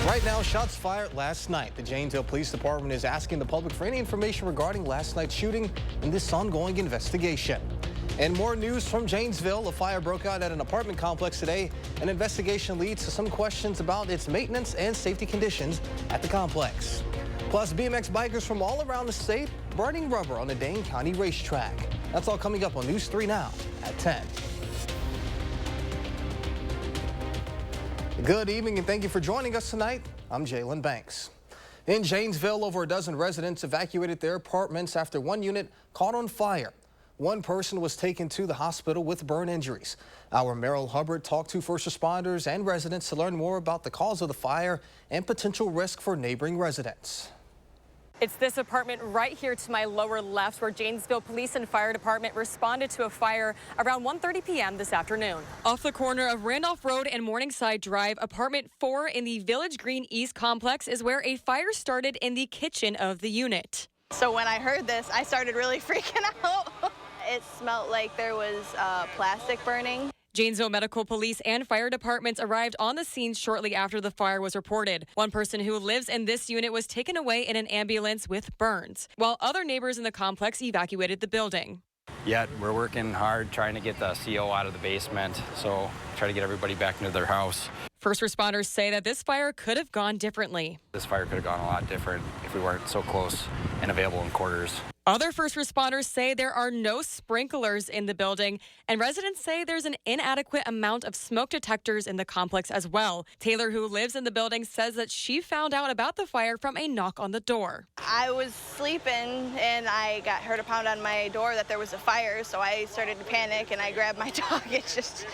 Right now, shots fired last night. The Janesville Police Department is asking the public for any information regarding last night's shooting in this ongoing investigation. And more news from Janesville. A fire broke out at an apartment complex today. An investigation leads to some questions about its maintenance and safety conditions at the complex. Plus, BMX bikers from all around the state burning rubber on the Dane County racetrack. That's all coming up on News 3 Now at 10. Good evening and thank you for joining us tonight. I'm Jalen Banks. In Janesville, over a dozen residents evacuated their apartments after one unit caught on fire. One person was taken to the hospital with burn injuries. Our Merrill Hubbard talked to first responders and residents to learn more about the cause of the fire and potential risk for neighboring residents. It's this apartment right here to my lower left where Janesville Police and Fire Department responded to a fire around 1:30 p.m. this afternoon. Off the corner of Randolph Road and Morningside Drive, apartment 4 in the Village Green East complex is where a fire started in the kitchen of the unit. So when I heard this, I started really freaking out. It smelled like there was plastic burning. Janesville Medical Police and fire departments arrived on the scene shortly after the fire was reported. One person who lives in this unit was taken away in an ambulance with burns, while other neighbors in the complex evacuated the building. Yeah, we're working hard trying to get the CO out of the basement, so try to get everybody back into their house. First responders say that this fire could have gone differently. This fire could have gone a lot different if we weren't so close and available in quarters. Other first responders say there are no sprinklers in the building, and residents say there's an inadequate amount of smoke detectors in the complex as well. Taylor, who lives in the building, says that she found out about the fire from a knock on the door. I was sleeping and I heard a pound on my door that there was a fire, so I started to panic and I grabbed my dog. It just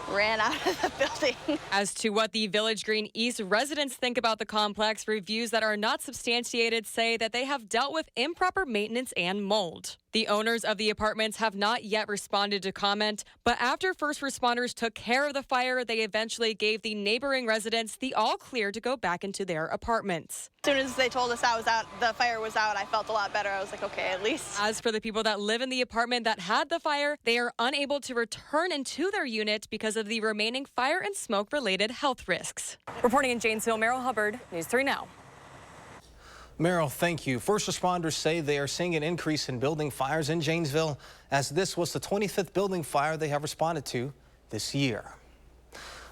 ran out of the building. As to what the Village Green East residents think about the complex, reviews that are not substantiated say that they have dealt with improper maintenance and mold. The owners of the apartments have not yet responded to comment, but after first responders took care of the fire, they eventually gave the neighboring residents the all clear to go back into their apartments. As soon as they told us the fire was out, I felt a lot better. I was like, okay, at least. As for the people that live in the apartment that had the fire, they are unable to return into their unit because of the remaining fire and smoke-related health risks. Reporting in Janesville, Merrill Hubbard, News 3 Now. Merrill, thank you. First responders say they are seeing an increase in building fires in Janesville, as this was the 25th building fire they have responded to this year.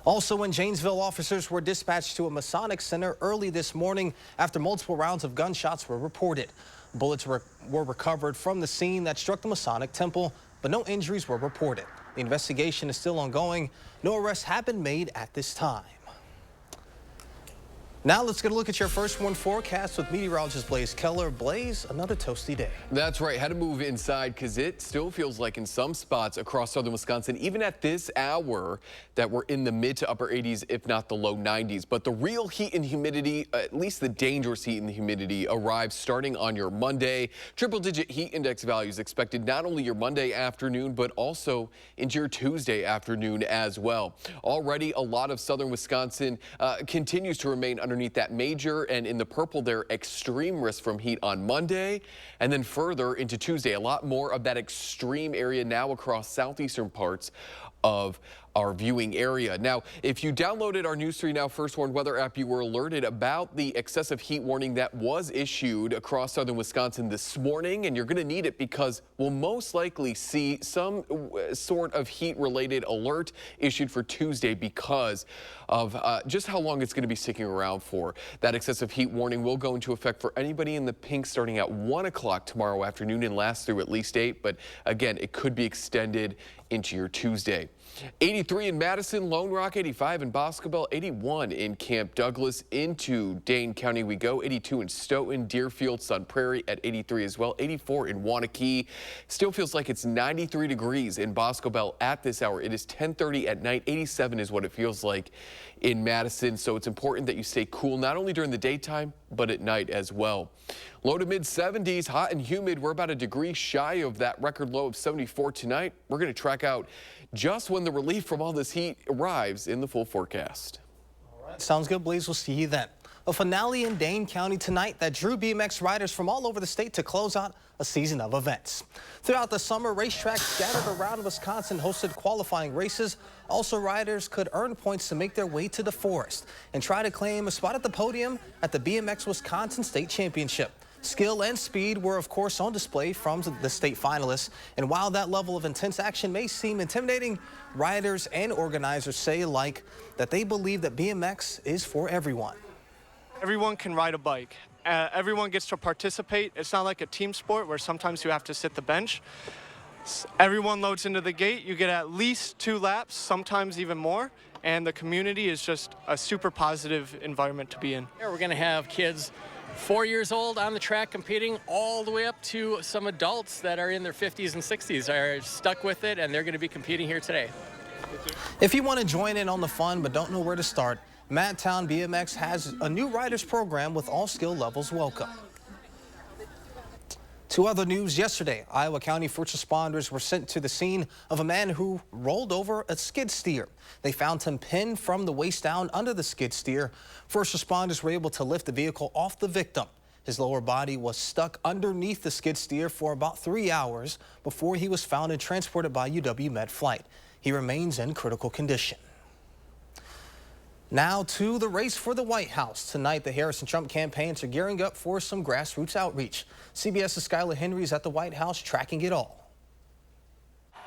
Also in Janesville, officers were dispatched to a Masonic center early this morning after multiple rounds of gunshots were reported. Bullets were recovered from the scene that struck the Masonic temple, but no injuries were reported. The investigation is still ongoing. No arrests have been made at this time. Now let's get a look at your first one forecast with meteorologist Blaze Keller. Blaze, another toasty day. That's right. Had to move inside because it still feels like in some spots across southern Wisconsin, even at this hour, that we're in the mid to upper 80s, if not the low 90s. But the real heat and humidity, at least the dangerous heat and the humidity, arrives starting on your Monday. Triple-digit heat index values expected not only your Monday afternoon, but also into your Tuesday afternoon as well. Already, a lot of southern Wisconsin continues to remain underneath that major, and in the purple there, extreme risk from heat on Monday, and then further into Tuesday. A lot more of that extreme area now across southeastern parts of our viewing area. Now, if you downloaded our News 3 Now First Warn weather app, you were alerted about the excessive heat warning that was issued across southern Wisconsin this morning, and you're going to need it because we'll most likely see some sort of heat-related alert issued for Tuesday because of just how long it's going to be sticking around for. That excessive heat warning will go into effect for anybody in the pink starting at 1 o'clock tomorrow afternoon and last through at least 8, but again, it could be extended into your Tuesday. 83 in Madison, Lone Rock, 85 in Boscobel, 81 in Camp Douglas. Into Dane County we go, 82 in Stoughton, Deerfield, Sun Prairie at 83 as well, 84 in Waunakee. Still feels like it's 93 degrees in Boscobel at this hour. It is 10:30 at night, 87 is what it feels like in Madison, so it's important that you stay cool not only during the daytime, but at night as well. Low to mid 70s, hot and humid. We're about a degree shy of that record low of 74 tonight. We're going to track out just when the relief from all this heat arrives in the full forecast. All right, sounds good, Blaze. We'll see you then. A finale in Dane County tonight that drew BMX riders from all over the state to close out a season of events. Throughout the summer, racetracks scattered around Wisconsin hosted qualifying races Also, riders could earn points to make their way to the forest and try to claim a spot at the podium at the BMX Wisconsin State Championship. Skill and speed were, of course, on display from the state finalists. And while that level of intense action may seem intimidating, riders and organizers say that they believe that BMX is for everyone. Everyone can ride a bike. Everyone gets to participate. It's not like a team sport where sometimes you have to sit the bench. Everyone loads into the gate. You get at least 2 laps, sometimes even more. And the community is just a super positive environment to be in. We're going to have kids 4 years old on the track competing all the way up to some adults that are in their 50s and 60s are stuck with it, and they're going to be competing here today. If you want to join in on the fun but don't know where to start, Madtown BMX has a new riders program with all skill levels welcome. To other news, yesterday, Iowa County first responders were sent to the scene of a man who rolled over a skid steer. They found him pinned from the waist down under the skid steer. First responders were able to lift the vehicle off the victim. His lower body was stuck underneath the skid steer for about 3 hours before he was found and transported by UW-Med flight. He remains in critical condition. Now to the race for the White House. Tonight, the Harris and Trump campaigns are gearing up for some grassroots outreach. CBS's Skylar Henry is at the White House tracking it all.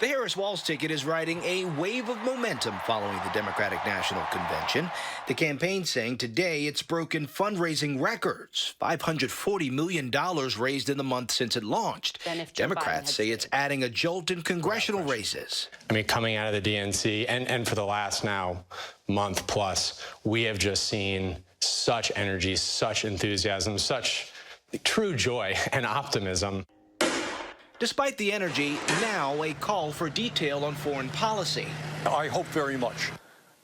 The Harris Walls ticket is riding a wave of momentum following the Democratic National Convention. The campaign saying today it's broken fundraising records. $540 million raised in the month since it launched. Democrats say it's adding a jolt in congressional races. I mean, coming out of the DNC and for the last now month plus, we have just seen such energy, such enthusiasm, such true joy and optimism. Despite the energy, now a call for detail on foreign policy. I hope very much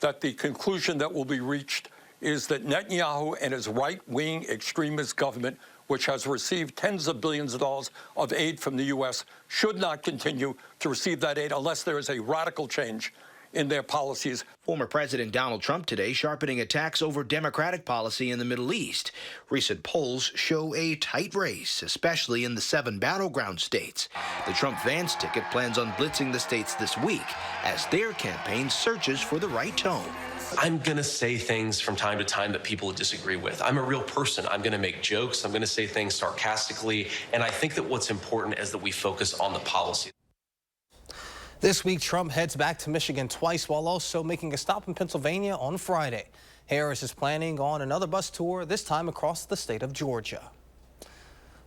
that the conclusion that will be reached is that Netanyahu and his right-wing extremist government, which has received tens of billions of dollars of aid from the U.S., should not continue to receive that aid unless there is a radical change in their policies. Former President Donald Trump today sharpening attacks over Democratic policy in the Middle East. Recent polls show a tight race, especially in the 7 battleground states. The Trump-Vance ticket plans on blitzing the states this week as their campaign searches for the right tone. I'm going to say things from time to time that people disagree with. I'm a real person. I'm going to make jokes. I'm going to say things sarcastically. And I think that what's important is that we focus on the policy. This week, Trump heads back to Michigan twice while also making a stop in Pennsylvania on Friday. Harris is planning on another bus tour, this time across the state of Georgia.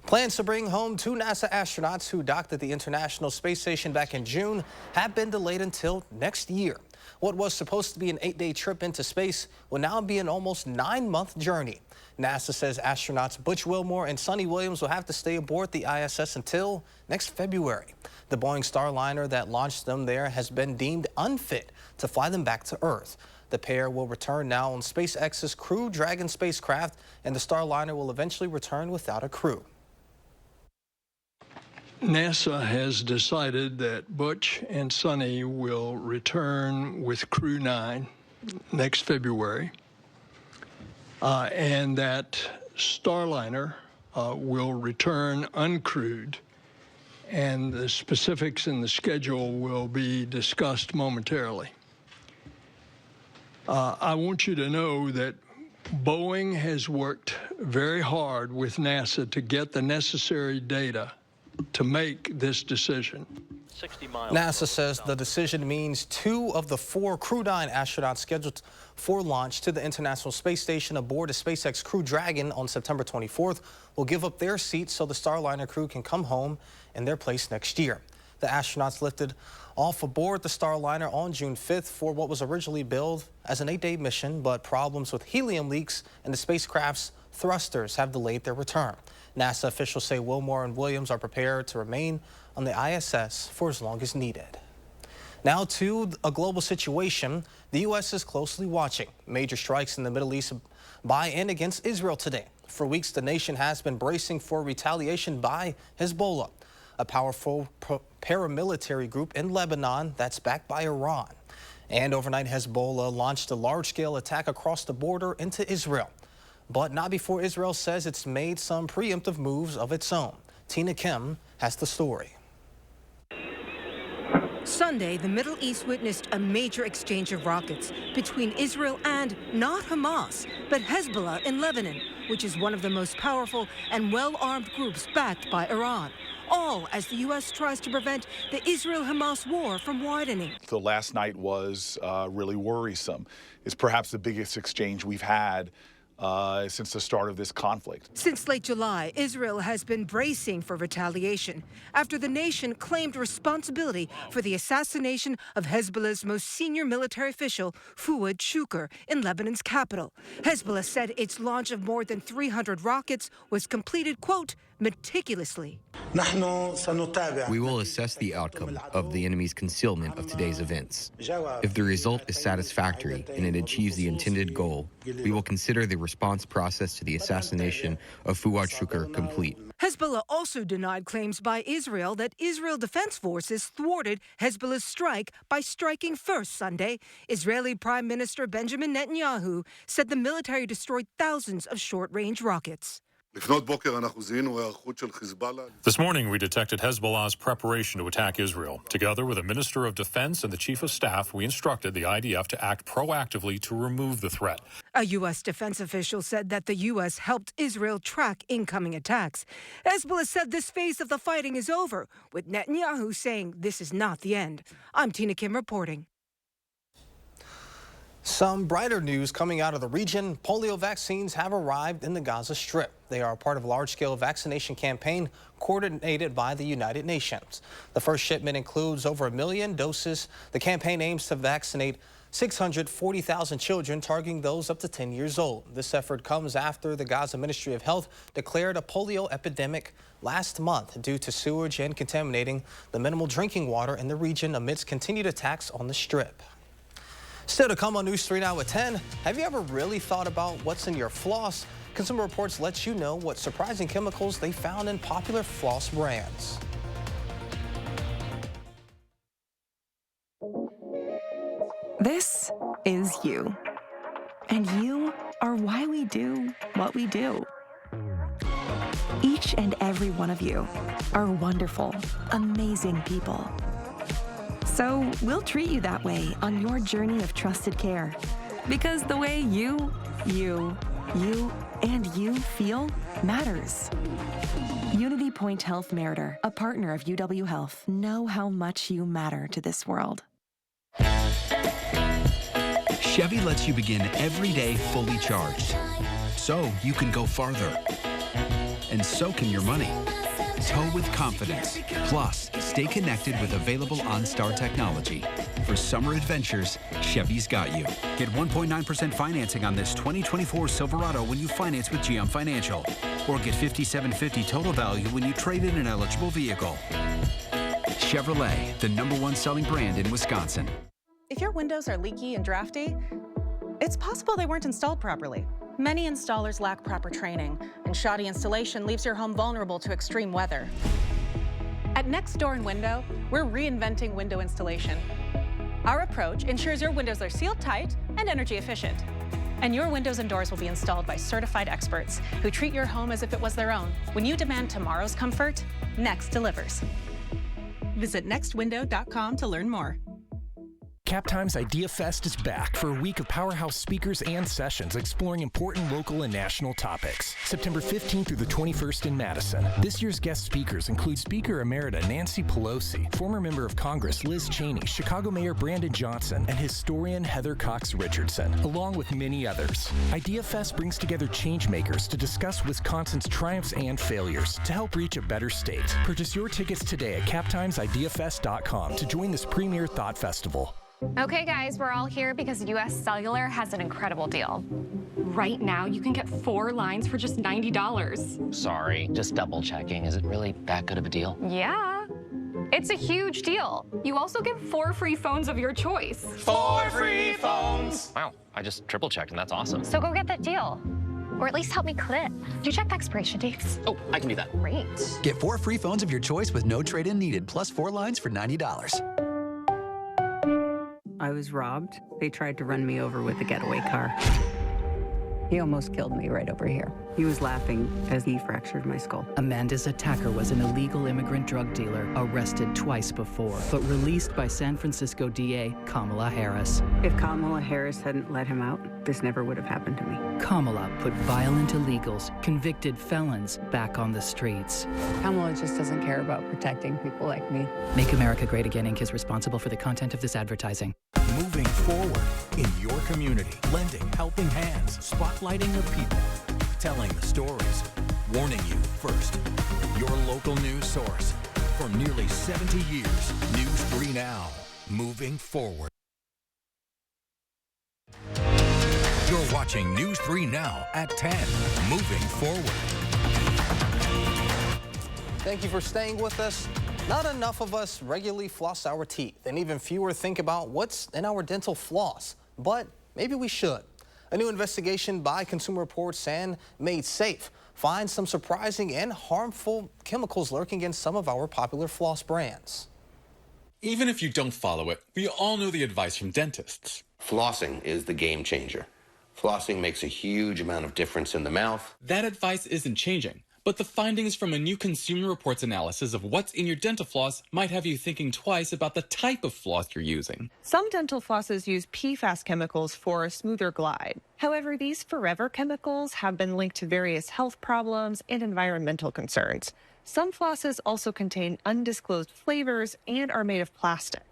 Plans to bring home 2 NASA astronauts who docked at the International Space Station back in June have been delayed until next year. What was supposed to be an 8-day trip into space will now be an almost 9-month journey. NASA says astronauts Butch Wilmore and Sonny Williams will have to stay aboard the ISS until next February. The Boeing Starliner that launched them there has been deemed unfit to fly them back to Earth. The pair will return now on SpaceX's Crew Dragon spacecraft, and the Starliner will eventually return without a crew. NASA has decided that Butch and Sonny will return with Crew 9 next February, and that Starliner will return uncrewed, and the specifics in the schedule will be discussed momentarily. I want you to know that Boeing has worked very hard with NASA to get the necessary data to make this decision. NASA says the decision means 2 of the 4 Crew 9 astronauts scheduled for launch to the International Space Station aboard a SpaceX Crew Dragon on September 24th will give up their seats so the Starliner crew can come home in their place next year. The astronauts lifted off aboard the Starliner on June 5th for what was originally billed as an 8-day mission, but problems with helium leaks and the spacecraft's thrusters have delayed their return. NASA officials say Wilmore and Williams are prepared to remain on the ISS for as long as needed. Now to a global situation the U.S. is closely watching. Major strikes in the Middle East by and against Israel today. For weeks, the nation has been bracing for retaliation by Hezbollah, a powerful paramilitary group in Lebanon that's backed by Iran. And overnight, Hezbollah launched a large-scale attack across the border into Israel. But not before Israel says it's made some preemptive moves of its own. Tina Kim has the story. Sunday, the Middle East witnessed a major exchange of rockets between Israel and not Hamas, but Hezbollah in Lebanon, which is one of the most powerful and well-armed groups backed by Iran. All as the U.S. tries to prevent the Israel-Hamas war from widening. The last night was really worrisome. It's perhaps the biggest exchange we've had since the start of this conflict. Since late July, Israel has been bracing for retaliation after the nation claimed responsibility for the assassination of Hezbollah's most senior military official, Fouad Shukr, in Lebanon's capital. Hezbollah said its launch of more than 300 rockets was completed, quote, meticulously. We will assess the outcome of the enemy's concealment of today's events. If the result is satisfactory and it achieves the intended goal, we will consider the response process to the assassination of Fouad Shukr complete. Hezbollah also denied claims by Israel that Israel Defense Forces thwarted Hezbollah's strike by striking first Sunday. Israeli Prime Minister Benjamin Netanyahu said the military destroyed thousands of short-range rockets. This morning, we detected Hezbollah's preparation to attack Israel. Together with the Minister of Defense and the Chief of Staff, we instructed the IDF to act proactively to remove the threat. A U.S. defense official said that the U.S. helped Israel track incoming attacks. Hezbollah said this phase of the fighting is over, with Netanyahu saying this is not the end. I'm Tina Kim reporting. Some brighter news coming out of the region. Polio vaccines have arrived in the Gaza Strip. They are part of a large-scale vaccination campaign coordinated by the United Nations. The first shipment includes over 1 million doses. The campaign aims to vaccinate 640,000 children, targeting those up to 10 years old. This effort comes after the Gaza Ministry of Health declared a polio epidemic last month due to sewage and contaminating the minimal drinking water in the region amidst continued attacks on the Strip. Still to come on News 3 Now at 10, have you ever really thought about what's in your floss? Consumer Reports lets you know what surprising chemicals they found in popular floss brands. This is you. And you are why we do what we do. Each and every one of you are wonderful, amazing people. So we'll treat you that way on your journey of trusted care. Because the way you feel matters. Unity Point Health Meritor, a partner of UW Health, know how much you matter to this world. Chevy lets you begin every day fully charged, so you can go farther. And so can your money. Tow with confidence. Plus, stay connected with available OnStar technology. For summer adventures, Chevy's got you. Get 1.9% financing on this 2024 Silverado when you finance with GM Financial. Or get $5,750 total value when you trade in an eligible vehicle. Chevrolet, the #1 selling brand in Wisconsin. If your windows are leaky and drafty, it's possible they weren't installed properly. Many installers lack proper training, and shoddy installation leaves your home vulnerable to extreme weather. At Next Door and Window, we're reinventing window installation. Our approach ensures your windows are sealed tight and energy efficient. And your windows and doors will be installed by certified experts who treat your home as if it was their own. When you demand tomorrow's comfort, Next delivers. Visit nextwindow.com to learn more. CapTime's Idea Fest is back for a week of powerhouse speakers and sessions exploring important local and national topics. September 15th through the 21st in Madison. This year's guest speakers include Speaker Emerita Nancy Pelosi, former member of Congress Liz Cheney, Chicago Mayor Brandon Johnson, and historian Heather Cox Richardson, along with many others. Idea Fest brings together changemakers to discuss Wisconsin's triumphs and failures to help reach a better state. Purchase your tickets today at captimesideafest.com to join this premier thought festival. Okay, guys, we're all here because US Cellular has an incredible deal. Right now, you can get 4 lines for just $90. Sorry, just double checking. Is it really that good of a deal? Yeah. It's a huge deal. You also get 4 free phones of your choice. 4 free phones! Wow, I just triple checked and that's awesome. So go get that deal. Or at least help me clip. Did you check the expiration dates? Oh, I can do that. Great. Get 4 free phones of your choice with no trade-in needed, plus 4 lines for $90. I was robbed. They tried to run me over with a getaway car. He almost killed me right over here. He was laughing as he fractured my skull. Amanda's attacker was an illegal immigrant drug dealer arrested twice before, but released by San Francisco DA Kamala Harris. If Kamala Harris hadn't let him out, this never would have happened to me. Kamala put violent illegals, convicted felons, back on the streets. Kamala just doesn't care about protecting people like me. Make America Great Again Inc. is responsible for the content of this advertising. Moving forward in your community, lending helping hands, spotlighting the people, telling the stories, warning you first. Your local news source. For nearly 70 years, News 3 Now, moving forward. You're watching News 3 Now at 10, moving forward. Thank you for staying with us. Not enough of us regularly floss our teeth, and even fewer think about what's in our dental floss. But maybe we should. A new investigation by Consumer Reports and Made Safe finds some surprising and harmful chemicals lurking in some of our popular floss brands. Even if you don't follow it, we all know the advice from dentists. Flossing is the game changer. Flossing makes a huge amount of difference in the mouth. That advice isn't changing, but the findings from a new Consumer Reports analysis of what's in your dental floss might have you thinking twice about the type of floss you're using. Some dental flosses use PFAS chemicals for a smoother glide. However, these forever chemicals have been linked to various health problems and environmental concerns. Some flosses also contain undisclosed flavors and are made of plastic.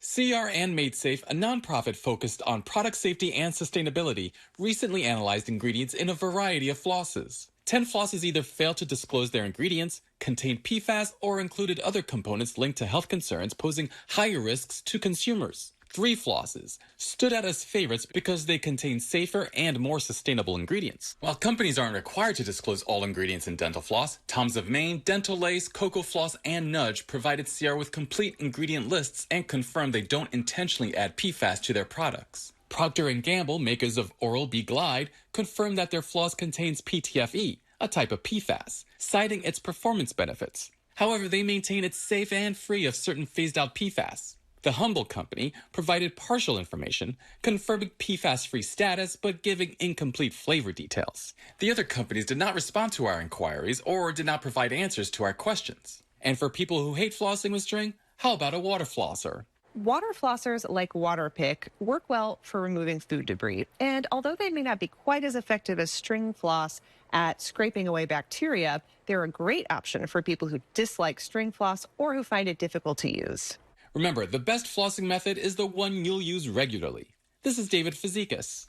CR and Made Safe, a nonprofit focused on product safety and sustainability, recently analyzed ingredients in a variety of flosses. 10 flosses either failed to disclose their ingredients, contained PFAS, or included other components linked to health concerns posing higher risks to consumers. 3 flosses stood out as favorites because they contain safer and more sustainable ingredients. While companies aren't required to disclose all ingredients in dental floss, Tom's of Maine, Dental Lace, Cocoa Floss, and Nudge provided CR with complete ingredient lists and confirmed they don't intentionally add PFAS to their products. Procter & Gamble, makers of Oral-B Glide, confirmed that their floss contains PTFE, a type of PFAS, citing its performance benefits. However, they maintain it's safe and free of certain phased-out PFAS. The Humble Company provided partial information, confirming PFAS-free status but giving incomplete flavor details. The other companies did not respond to our inquiries or did not provide answers to our questions. And for people who hate flossing with string, how about a water flosser? Water flossers like Waterpik work well for removing food debris, and although they may not be quite as effective as string floss at scraping away bacteria, they're a great option for people who dislike string floss or who find it difficult to use. Remember, the best flossing method is the one you'll use regularly. This is David Fazekas.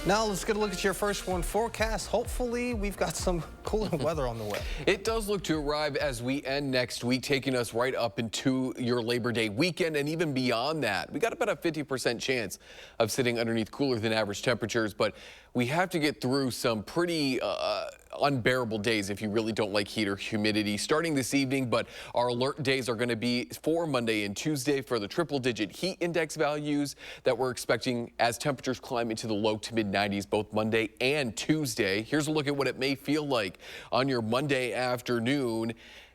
Now let's get a look at your first one forecast. Hopefully we've got some cooler weather on the way. It does look to arrive as we end next week, taking us right up into your Labor Day weekend and even beyond that. We got about a 50% chance of sitting underneath cooler than average temperatures, but we have to get through some pretty unbearable days if you really don't like heat or humidity starting this evening. But our alert days are going to be for Monday and Tuesday for the triple-digit heat index values that we're expecting as temperatures climb into the low to mid 90s both Monday and Tuesday. Here's a look at what it may feel like on your Monday afternoon.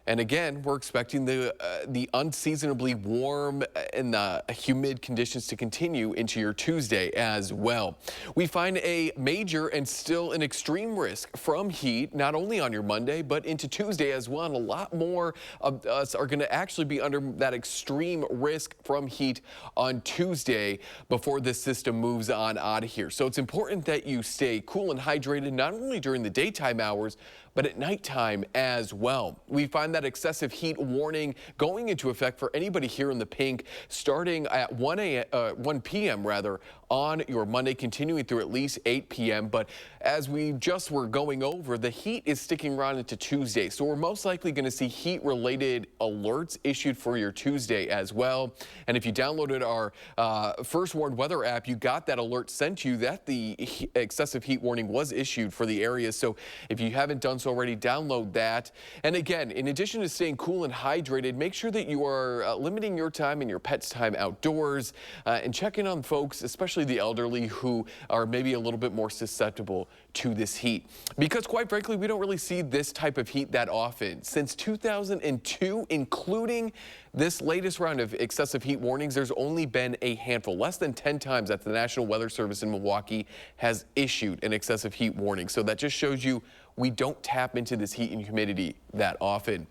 And again, we're expecting the unseasonably warm and humid conditions to continue into your Tuesday as well. We find a major and still an extreme risk from heat, not only on your Monday, but into Tuesday as well. And a lot more of us are going to actually be under that extreme risk from heat on Tuesday before this system moves on out of here. So it's important that you stay cool and hydrated, not only during the daytime hours, but at nighttime as well. We find that excessive heat warning going into effect for anybody here in the pink starting at 1 p.m. rather on your Monday, continuing through at least 8 p.m. But as we just were going over, the heat is sticking around into Tuesday. So we're most likely going to see heat-related alerts issued for your Tuesday as well. And if you downloaded our First Warned Weather app, you got that alert sent to you that the excessive heat warning was issued for the area. So if you haven't done so already, download that. And again, in addition to staying cool and hydrated, make sure that you are limiting your time and your pet's time outdoors and checking on folks, especially the elderly, who are maybe a little bit more susceptible to this heat. Because quite frankly, we don't really see this type of heat that often. Since 2002, including This latest round of excessive heat warnings, there's only been a handful, less than 10 times that the National Weather Service in Milwaukee has issued an excessive heat warning. So that just shows you we don't tap into this heat and humidity that often.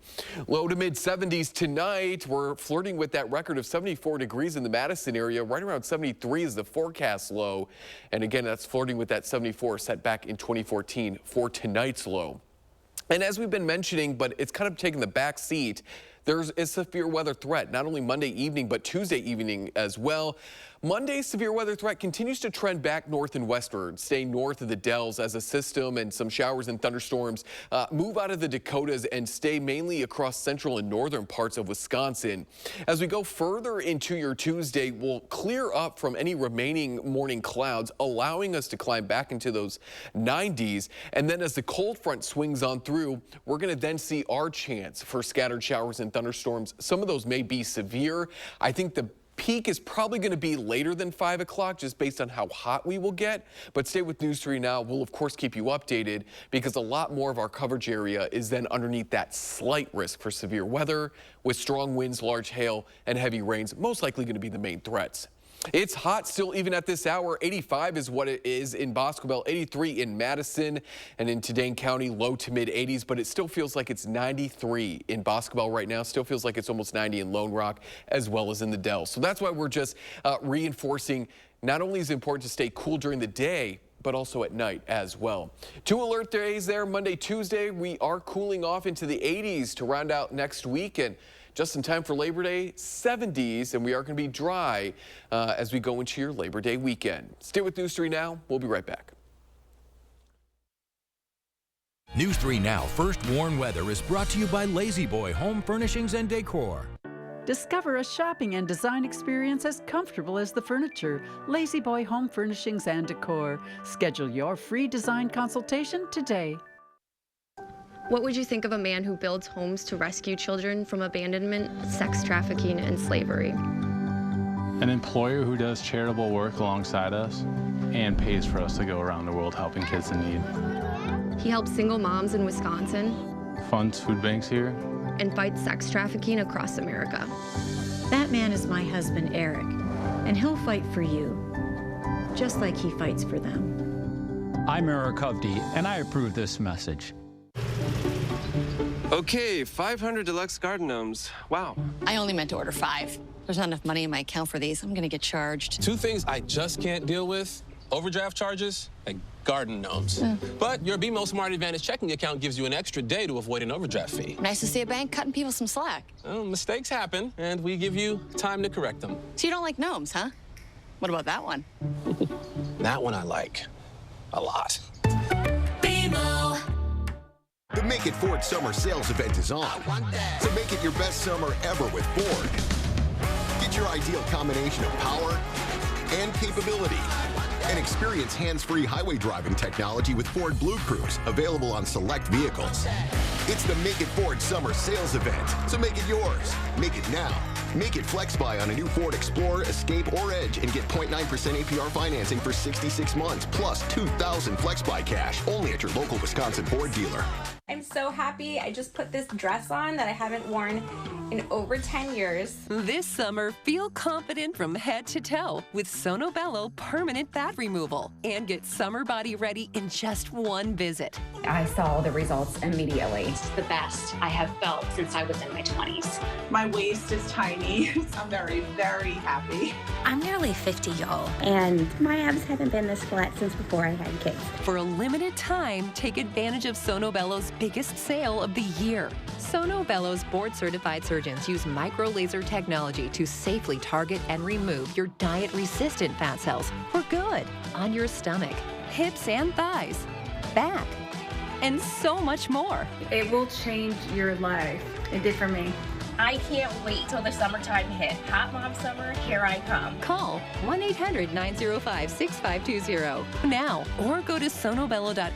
Low to mid 70s tonight. We're flirting with that record of 74 degrees in the Madison area. Right around 73 is the forecast low. And again, that's flirting with that 74 set back in 2014 for tonight's low. And as we've been mentioning, but it's kind of taking the back seat, there's a severe weather threat, not only Monday evening, but Tuesday evening as well. Monday's severe weather threat continues to trend back north and westward, staying north of the Dells as a system and some showers and thunderstorms move out of the Dakotas and stay mainly across central and northern parts of Wisconsin. As we go further into your Tuesday, we'll clear up from any remaining morning clouds, allowing us to climb back into those 90s. And then as the cold front swings on through, we're going to then see our chance for scattered showers and thunderstorms. Some of those may be severe. I think the peak is probably going to be later than 5 o'clock just based on how hot we will get. But stay with News 3 Now. We'll, of course, keep you updated because a lot more of our coverage area is then underneath that slight risk for severe weather with strong winds, large hail, and heavy rains, most likely going to be the main threats. It's hot still even at this hour. 85 is what it is in Boscobel, 83 in Madison, and in Dane County, low to mid 80s, but it still feels like it's 93 in Boscobel right now. Still feels like it's almost 90 in Lone Rock as well as in the Dells. So that's why we're just reinforcing not only is it important to stay cool during the day, but also at night as well. 2 alert days there, Monday, Tuesday. We are cooling off into the 80s to round out next week, and just in time for Labor Day, 70s, and we are going to be dry as we go into your Labor Day weekend. Stay with News 3 Now. We'll be right back. News 3 Now First Warn Weather is brought to you by Lazy Boy Home Furnishings and Decor. Discover a shopping and design experience as comfortable as the furniture. Lazy Boy Home Furnishings and Decor. Schedule your free design consultation today. What would you think of a man who builds homes to rescue children from abandonment, sex trafficking, and slavery? An employer who does charitable work alongside us and pays for us to go around the world helping kids in need. He helps single moms in Wisconsin. Funds food banks here. And fights sex trafficking across America. That man is my husband, Eric, and he'll fight for you, just like he fights for them. I'm Eric Hovde, and I approve this message. Okay, 500 deluxe garden gnomes. Wow. I only meant to order 5. There's not enough money in my account for these. I'm gonna get charged. 2 things I just can't deal with: overdraft charges and garden gnomes. But your BMO Smart Advantage checking account gives you an extra day to avoid an overdraft fee. Nice to see a bank cutting people some slack. Well, mistakes happen, and we give you time to correct them. So you don't like gnomes, huh? What about that one? That one I like a lot. BMO. The Make It Ford Summer Sales Event is on. So make it your best summer ever with Ford. Get your ideal combination of power and capability. And experience hands-free highway driving technology with Ford Blue Cruise, available on select vehicles. It's the Make It Ford Summer Sales Event, so make it yours. Make it now. Make it FlexBuy on a new Ford Explorer, Escape, or Edge and get 0.9% APR financing for 66 months, plus $2,000 FlexBuy cash, only at your local Wisconsin Ford dealer. I'm so happy. I just put this dress on that I haven't worn in over 10 years. This summer, feel confident from head to toe with Sono Bello Permanent Fat Removal and get summer body ready in just one visit. I saw the results immediately. It's the best I have felt since I was in my 20s. My waist is tiny. I'm very, very happy. I'm nearly 50, y'all, and my abs haven't been this flat since before I had kids. For a limited time, take advantage of Sono Bello's biggest sale of the year. Sono Bello's board-certified surgeons use micro-laser technology to safely target and remove your diet-resistant fat cells for good on your stomach, hips and thighs, back, and so much more. It will change your life. It did for me. I can't wait till the summertime hit. Hot Mom Summer, here I come. Call 1-800-905-6520 now or go to sonobello.com.